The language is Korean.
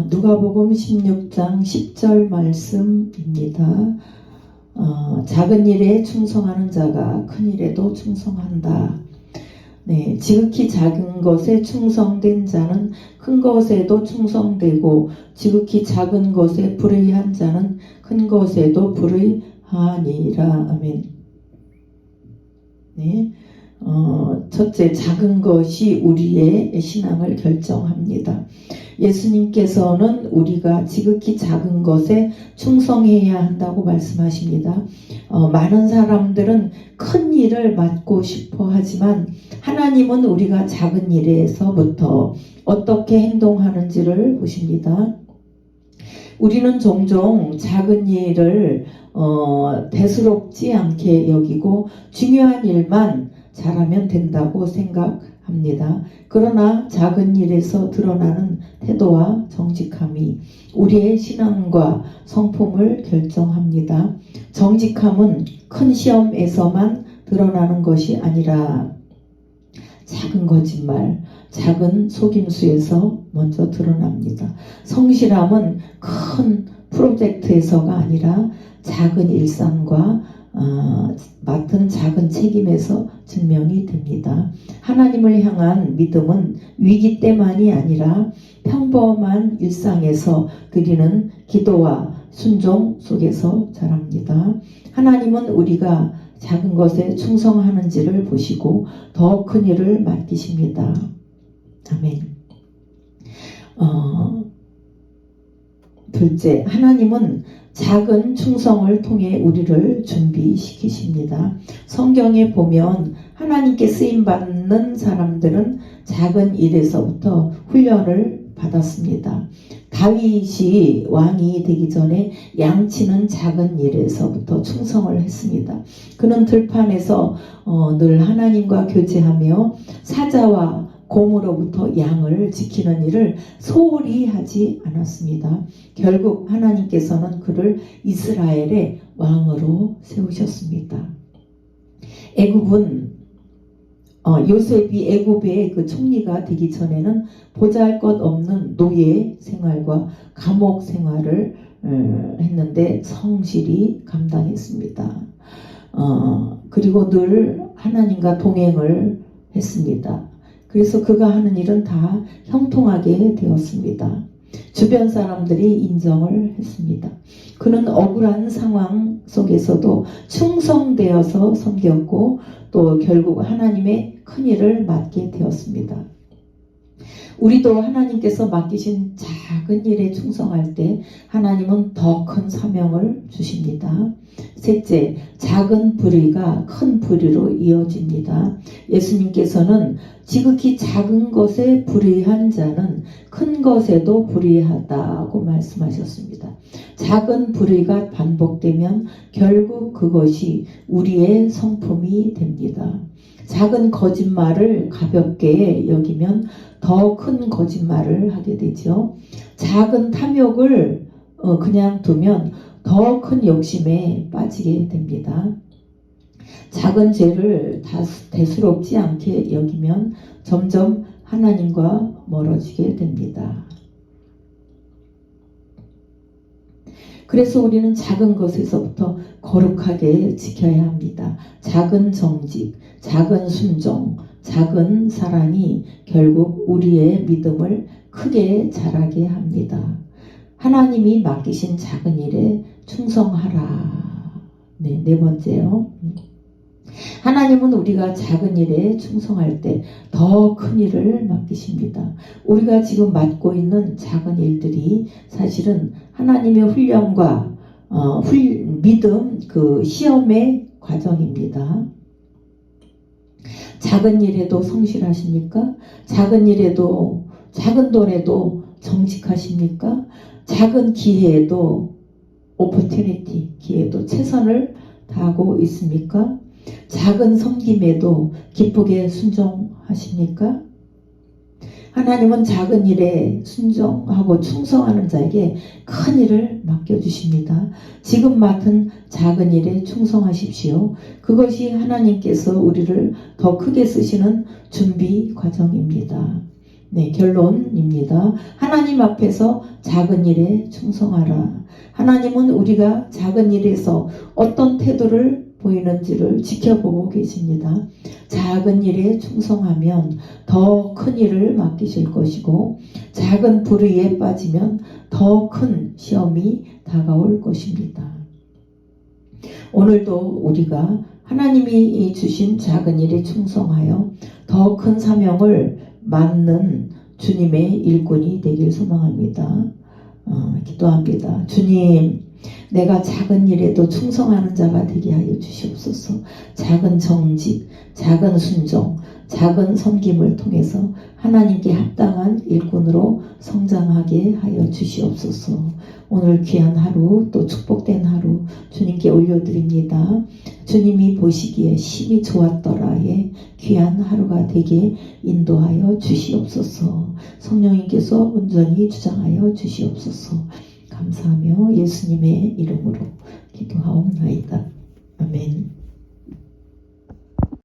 누가복음 16장 10절 말씀입니다. 작은 일에 충성하는 자가 큰 일에도 충성한다. 네, 지극히 작은 것에 충성된 자는 큰 것에도 충성되고 지극히 작은 것에 불의한 자는 큰 것에도 불의하니라. 아멘. 네. 첫째, 작은 것이 우리의 신앙을 결정합니다. 예수님께서는 우리가 지극히 작은 것에 충성해야 한다고 말씀하십니다. 많은 사람들은 큰 일을 맡고 싶어 하지만 하나님은 우리가 작은 일에서부터 어떻게 행동하는지를 보십니다. 우리는 종종 작은 일을 대수롭지 않게 여기고 중요한 일만 잘하면 된다고 생각합니다. 그러나 작은 일에서 드러나는 태도와 정직함이 우리의 신앙과 성품을 결정합니다. 정직함은 큰 시험에서만 드러나는 것이 아니라 작은 거짓말, 작은 속임수에서 먼저 드러납니다. 성실함은 큰 프로젝트에서가 아니라 작은 일상과 맡은 작은 책임에서 증명이 됩니다. 하나님을 향한 믿음은 위기 때만이 아니라 평범한 일상에서 드리는 기도와 순종 속에서 자랍니다. 하나님은 우리가 작은 것에 충성하는지를 보시고 더 큰 일을 맡기십니다. 아멘. 둘째, 하나님은 작은 충성을 통해 우리를 준비시키십니다. 성경에 보면 하나님께 쓰임받는 사람들은 작은 일에서부터 훈련을 받았습니다. 다윗이 왕이 되기 전에 양치는 작은 일에서부터 충성을 했습니다. 그는 들판에서 늘 하나님과 교제하며 사자와 곰으로부터 양을 지키는 일을 소홀히 하지 않았습니다. 결국 하나님께서는 그를 이스라엘의 왕으로 세우셨습니다. 애굽은 요셉이 애굽의 그 총리가 되기 전에는 보잘것없는 노예 생활과 감옥 생활을 했는데 성실히 감당했습니다. 그리고 늘 하나님과 동행을 했습니다. 그래서 그가 하는 일은 다 형통하게 되었습니다. 주변 사람들이 인정을 했습니다. 그는 억울한 상황 속에서도 충성되어서 섬겼고 또 결국 하나님의 큰 일을 맡게 되었습니다. 우리도 하나님께서 맡기신 작은 일에 충성할 때 하나님은 더 큰 사명을 주십니다. 셋째, 작은 불의가 큰 불의로 이어집니다. 예수님께서는 지극히 작은 것에 불의한 자는 큰 것에도 불의하다고 말씀하셨습니다. 작은 불의가 반복되면 결국 그것이 우리의 성품이 됩니다. 작은 거짓말을 가볍게 여기면 더 큰 거짓말을 하게 되죠. 작은 탐욕을 그냥 두면 더 큰 욕심에 빠지게 됩니다. 작은 죄를 대수롭지 않게 여기면 점점 하나님과 멀어지게 됩니다. 그래서 우리는 작은 것에서부터 거룩하게 지켜야 합니다. 작은 정직, 작은 순종, 작은 사랑이 결국 우리의 믿음을 크게 자라게 합니다. 하나님이 맡기신 작은 일에 충성하라. 네 번째요. 하나님은 우리가 작은 일에 충성할 때 더 큰 일을 맡기십니다. 우리가 지금 맡고 있는 작은 일들이 사실은 하나님의 훈련과 믿음, 그 시험의 과정입니다. 작은 일에도 성실하십니까? 작은 일에도, 작은 돈에도 정직하십니까? 작은 기회에도 기회에도 최선을 다하고 있습니까? 작은 섬김에도 기쁘게 순종하십니까? 하나님은 작은 일에 순종하고 충성하는 자에게 큰 일을 맡겨주십니다. 지금 맡은 작은 일에 충성하십시오. 그것이 하나님께서 우리를 더 크게 쓰시는 준비 과정입니다. 네, 결론입니다. 하나님 앞에서 작은 일에 충성하라. 하나님은 우리가 작은 일에서 어떤 태도를 보이는지를 지켜보고 계십니다. 작은 일에 충성하면 더 큰 일을 맡기실 것이고, 작은 불의에 빠지면 더 큰 시험이 다가올 것입니다. 오늘도 우리가 하나님이 주신 작은 일에 충성하여 더 큰 사명을 맡는 주님의 일꾼이 되길 소망합니다. 기도합니다. 주님, 내가 작은 일에도 충성하는 자가 되게 하여 주시옵소서. 작은 정직, 작은 순종, 작은 섬김을 통해서 하나님께 합당한 일꾼으로 성장하게 하여 주시옵소서. 오늘 귀한 하루, 또 축복된 하루 주님께 올려드립니다. 주님이 보시기에 심히 좋았더라의 귀한 하루가 되게 인도하여 주시옵소서. 성령님께서 온전히 주장하여 주시옵소서. 감사하며 예수님의 이름으로 기도하옵나이다.